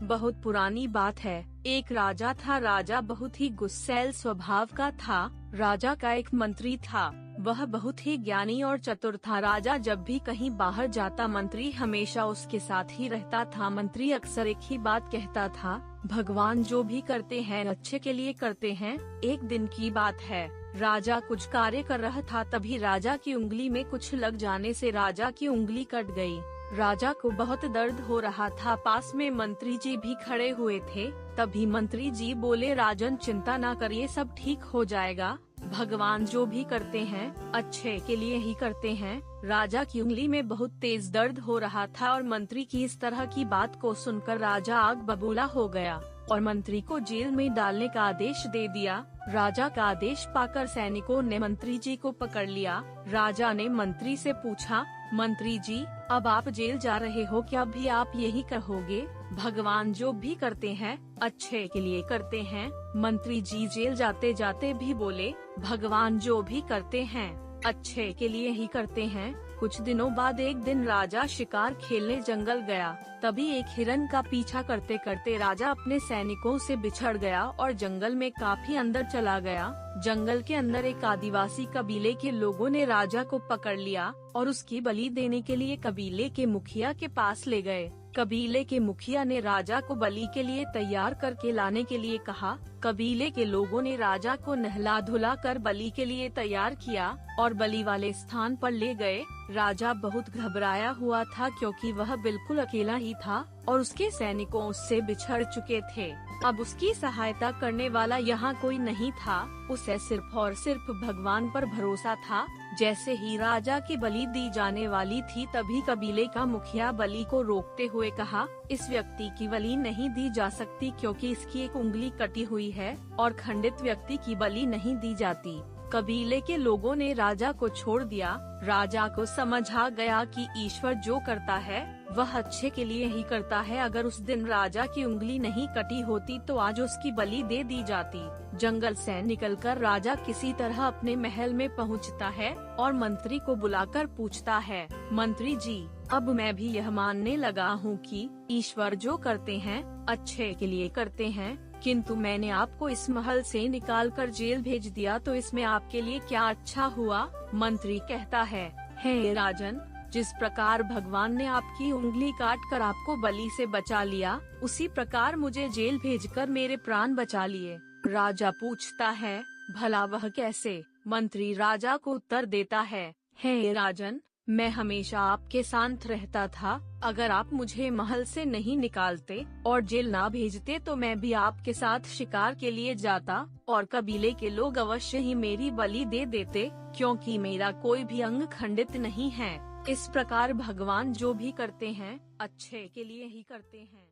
बहुत पुरानी बात है। एक राजा था। राजा बहुत ही गुस्सैल स्वभाव का था। राजा का एक मंत्री था, वह बहुत ही ज्ञानी और चतुर था। राजा जब भी कहीं बाहर जाता, मंत्री हमेशा उसके साथ ही रहता था। मंत्री अक्सर एक ही बात कहता था, भगवान जो भी करते हैं अच्छे के लिए करते हैं। एक दिन की बात है, राजा कुछ कार्य कर रहा था, तभी राजा की उंगली में कुछ लग जाने से राजा की उंगली कट गई। राजा को बहुत दर्द हो रहा था। पास में मंत्री जी भी खड़े हुए थे। तभी मंत्री जी बोले, राजन चिंता ना करिए, सब ठीक हो जाएगा। भगवान जो भी करते हैं अच्छे के लिए ही करते हैं। राजा की उंगली में बहुत तेज दर्द हो रहा था और मंत्री की इस तरह की बात को सुनकर राजा आग बबूला हो गया और मंत्री को जेल में डालने का आदेश दे दिया। राजा का आदेश पाकर सैनिकों ने मंत्री जी को पकड़ लिया। राजा ने मंत्री से पूछा, मंत्री जी अब आप जेल जा रहे हो, क्या भी आप यही कहोगे, भगवान जो भी करते हैं अच्छे के लिए करते हैं? मंत्री जी जेल जाते जाते भी बोले, भगवान जो भी करते हैं अच्छे के लिए ही करते हैं। कुछ दिनों बाद एक दिन राजा शिकार खेलने जंगल गया। तभी एक हिरन का पीछा करते करते राजा अपने सैनिकों से बिछड़ गया और जंगल में काफी अंदर चला गया। जंगल के अंदर एक आदिवासी कबीले के लोगों ने राजा को पकड़ लिया और उसकी बलि देने के लिए कबीले के मुखिया के पास ले गए। कबीले के मुखिया ने राजा को बलि के लिए तैयार करके लाने के लिए कहा। कबीले के लोगों ने राजा को नहला धुला कर बलि के लिए तैयार किया और बलि वाले स्थान पर ले गए। राजा बहुत घबराया हुआ था क्योंकि वह बिल्कुल अकेला ही था और उसके सैनिकों उससे बिछड़ चुके थे। अब उसकी सहायता करने वाला यहाँ कोई नहीं था। उसे सिर्फ और सिर्फ भगवान पर भरोसा था। जैसे ही राजा की बलि दी जाने वाली थी, तभी कबीले का मुखिया बलि को रोकते हुए कहा, इस व्यक्ति की बलि नहीं दी जा सकती क्योंकि इसकी एक उंगली कटी हुई है और खंडित व्यक्ति की बलि नहीं दी जाती। कबीले के लोगों ने राजा को छोड़ दिया। राजा को समझ आ गया कि ईश्वर जो करता है वह अच्छे के लिए ही करता है। अगर उस दिन राजा की उंगली नहीं कटी होती तो आज उसकी बलि दे दी जाती। जंगल से निकलकर राजा किसी तरह अपने महल में पहुंचता है और मंत्री को बुलाकर पूछता है, मंत्री जी अब मैं भी यह मानने लगा हूँ कि ईश्वर जो करते हैं अच्छे के लिए करते हैं, किंतु मैंने आपको इस महल से निकालकर जेल भेज दिया तो इसमें आपके लिए क्या अच्छा हुआ? मंत्री कहता है, हे राजन, जिस प्रकार भगवान ने आपकी उंगली काट कर आपको बलि से बचा लिया, उसी प्रकार मुझे जेल भेजकर मेरे प्राण बचा लिए। राजा पूछता है, भला वह कैसे? मंत्री राजा को उत्तर देता है, हे राजन, मैं हमेशा आपके साथ रहता था। अगर आप मुझे महल से नहीं निकालते और जेल ना भेजते तो मैं भी आपके साथ शिकार के लिए जाता और कबीले के लोग अवश्य ही मेरी बलि दे देते, क्योंकि मेरा कोई भी अंग खंडित नहीं है। इस प्रकार भगवान जो भी करते हैं अच्छे के लिए ही करते हैं।